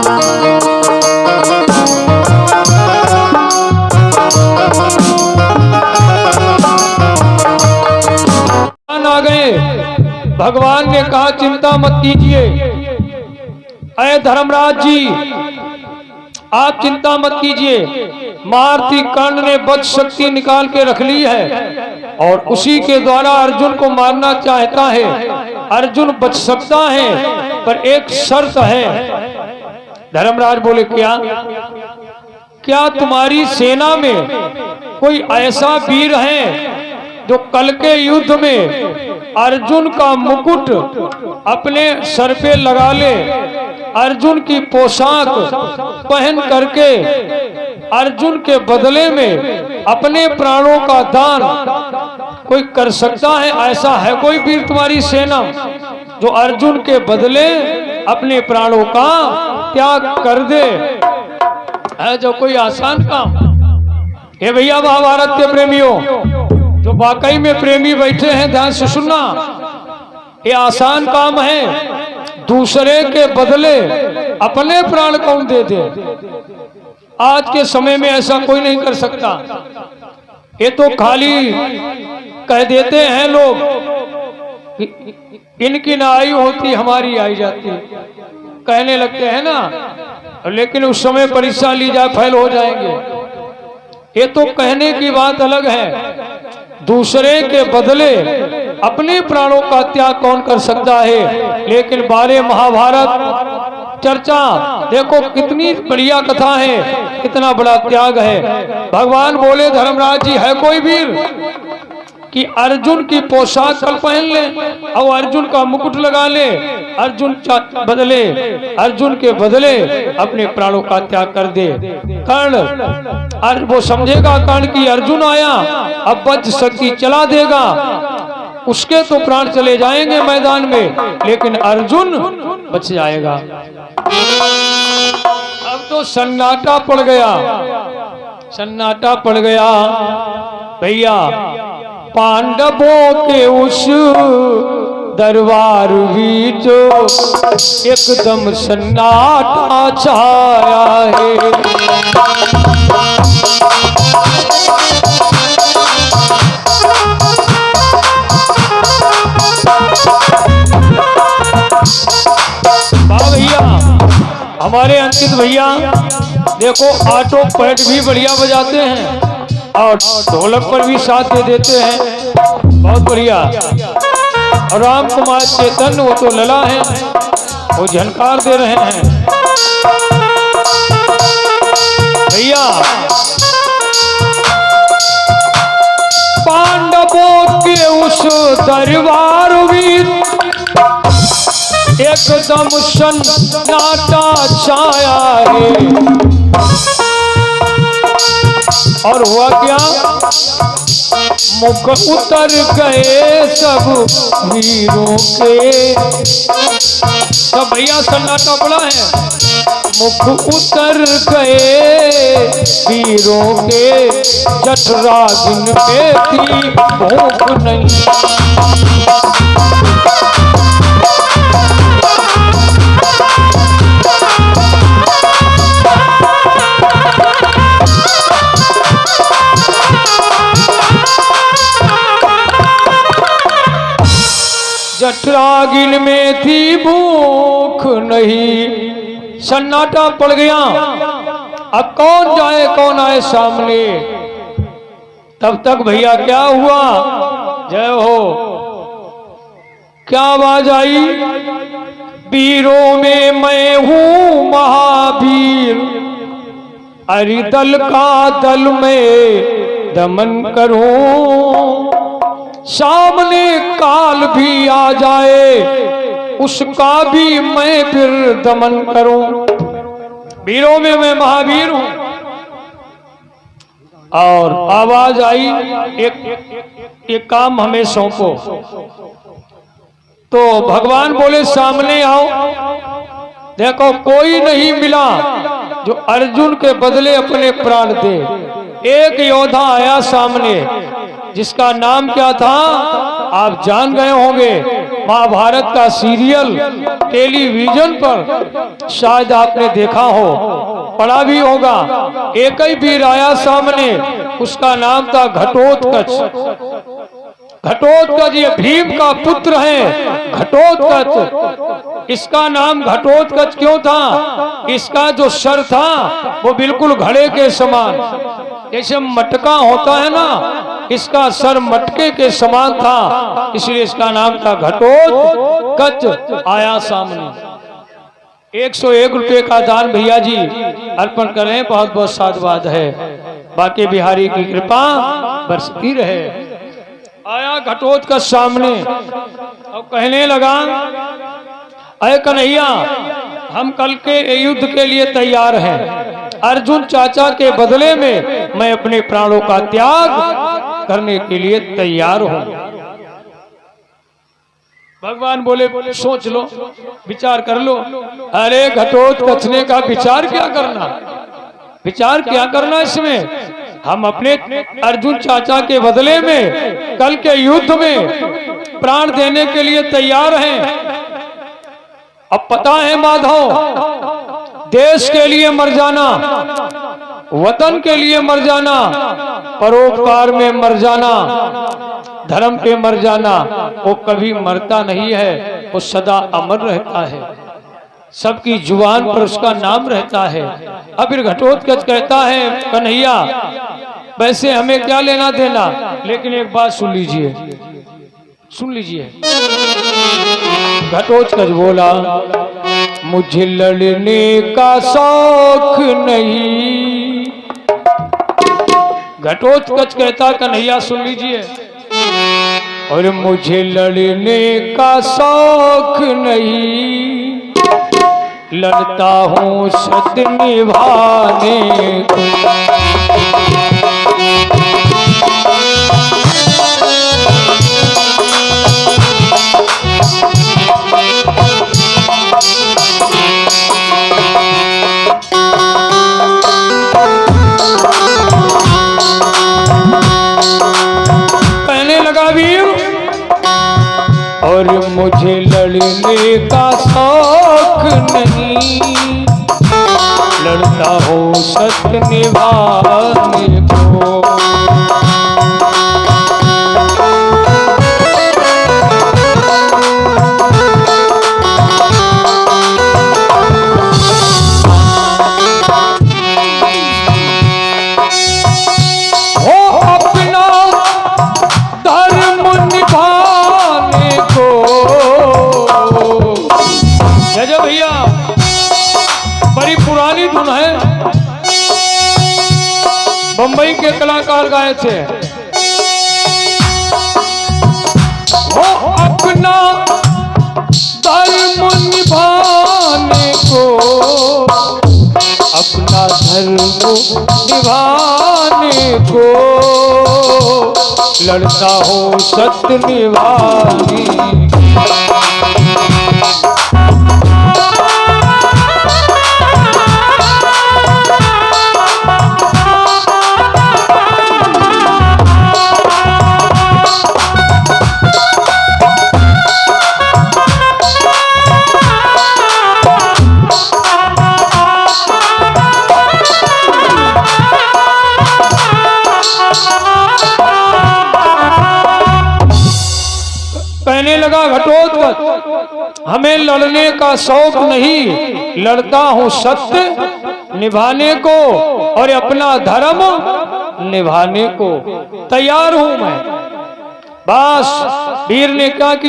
आ गए। भगवान ने कहा चिंता मत कीजिए, अय धर्मराज जी आप चिंता मत कीजिए। महारथी कर्ण ने वज्र शक्ति निकाल के रख ली है और उसी के द्वारा अर्जुन को मारना चाहता है। अर्जुन बच सकता है पर एक शर्त है। धर्मराज बोले क्या? क्या तुम्हारी सेना में कोई ऐसा वीर है जो कल के युद्ध में अर्जुन का मुकुट अपने सर पे लगा ले, अर्जुन की पोशाक पहन करके अर्जुन के बदले में अपने प्राणों का दान कोई कर सकता है? ऐसा है कोई वीर तुम्हारी सेना जो अर्जुन के बदले अपने प्राणों का त्याग कर दे? है जो कोई आसान काम? हे भैया महाभारत के प्रेमियों, जो वाकई में प्रेमी बैठे हैं ध्यान से सुनना, ये आसान काम है। दूसरे के बदले अपने प्राण कौन दे दे? आज के समय में ऐसा कोई नहीं कर सकता। ये तो खाली कह देते हैं लोग, इनकी ना आई होती हमारी आई जाती, कहने लगते हैं ना, लेकिन उस समय परीक्षा ली जाए फेल हो जाएंगे। ये तो कहने की बात अलग है, दूसरे के बदले अपने प्राणों का त्याग कौन कर सकता है? लेकिन बारे महाभारत चर्चा देखो कितनी बढ़िया कथा है, कितना बड़ा त्याग है। भगवान बोले धर्मराज जी है कोई वीर कि अर्जुन की पोशाक कल पहन ले और अर्जुन का मुकुट लगा ले, अर्जुन के बदले अपने प्राणों का त्याग कर दे। कर्ण वो समझेगा कर्ण की अर्जुन आया अब वज्र शक्ति चला देगा, उसके तो प्राण चले जाएंगे मैदान में, लेकिन अर्जुन बच जाएगा। अब तो सन्नाटा पड़ गया, सन्नाटा पड़ गया भैया। पांडवों के उस दरबार बीच एकदम सन्नाटा छाया है। भैया हमारे अंकित भैया देखो ऑटो पैड भी बढ़िया बजाते हैं और ढोलक पर भी साथ दे देते हैं, बहुत बढ़िया। और राम कुमार चेतन वो तो लला है, वो झनकार दे रहे हैं भैया। पांडवों के उस दरबार में एकदम सन्नाटा छाया है। और हुआ क्या? मुख उतर गए सब वीरों के। सब भैया सन्नाटा पड़ा है। मुख उतर गए वीरों के, जठरा दिन पे थी भूख नहीं। जठरागिन में थी भूख नहीं। सन्नाटा पड़ गया, अब कौन जाए कौन आए सामने। तब तक भैया क्या हुआ? जय हो, क्या आवाज आई? वीरों में मैं हूं महावीर, अरिदल का दल में दमन करूं। सामने काल भी आ जाए उसका भी मैं फिर दमन करूं। वीरों में मैं महावीर हूं। और आवाज आई एक काम हमें सौंपो। तो भगवान बोले सामने आओ। देखो कोई नहीं मिला जो अर्जुन के बदले अपने प्राण दे। एक योद्धा आया सामने जिसका नाम क्या था आप जान गए होंगे, महाभारत का सीरियल टेलीविजन पर शायद आपने देखा हो, पढ़ा भी होगा। एक ही वीर आया सामने, उसका नाम था घटोत्कच। घटोत्कच ये भीम का पुत्र है, घटोत्कच। इसका नाम घटोत्कच क्यों था? इसका जो सर था वो बिल्कुल घड़े के समान, जैसे मटका होता है ना, इसका सर मटके के समान था, इसलिए इसका नाम था घटोत्कच। आया सामने। 101 रुपए का दान भैया जी अर्पण करें, बहुत बहुत साधुवाद है। बाकी बिहारी की कृपा बरसती रहे। आया घटोत्कच सामने और कहने लगा, अरे कन्हैया, हम कल के युद्ध के लिए तैयार हैं। अर्जुन चाचा के बदले में मैं अपने प्राणों का त्याग करने के लिए तैयार हूं। भगवान बोले, सोच लो, विचार कर लो। अरे घटोत्कच ने का विचार क्या करना, विचार क्या करना इसमें? हम अपने अर्जुन चाचा के बदले में कल के युद्ध में प्राण देने के लिए तैयार हैं। अब पता है माधव, देश के लिए मर जाना, वतन के लिए मर जाना, परोपकार में मर जाना, धर्म पे मर जाना, वो कभी मरता नहीं है, वो सदा अमर रहता है। सबकी जुबान पर उसका नाम रहता है। अब फिर घटोत्कच कहता है, कन्हैया वैसे हमें क्या लेना देना, लेकिन एक बात सुन लीजिए, सुन लीजिए। घटोत्कच बोला, मुझे लड़ने का शौक नहीं। घटोत्कच कहता, कन्हैया सुन लीजिए, और मुझे लड़ने का शौक नहीं, लड़ता हूँ सत्य निभाने को। कहने लगा वीर, और मुझे लड़ने का शौक नहीं, लड़ता हूँ सत्य निभाने को। भैया बड़ी पुरानी धुन है, बंबई के कलाकार गाए थे। वो अपना धर्म निभाने को, अपना धर्म निभाने को, लड़ता हो सत्य निभाने। कहने लगा घटोत्कच, हमें लड़ने का शौक नहीं, लड़ता हूँ सत्य निभाने को और अपना धर्म निभाने को तैयार हूं मैं। बस वीर ने क्या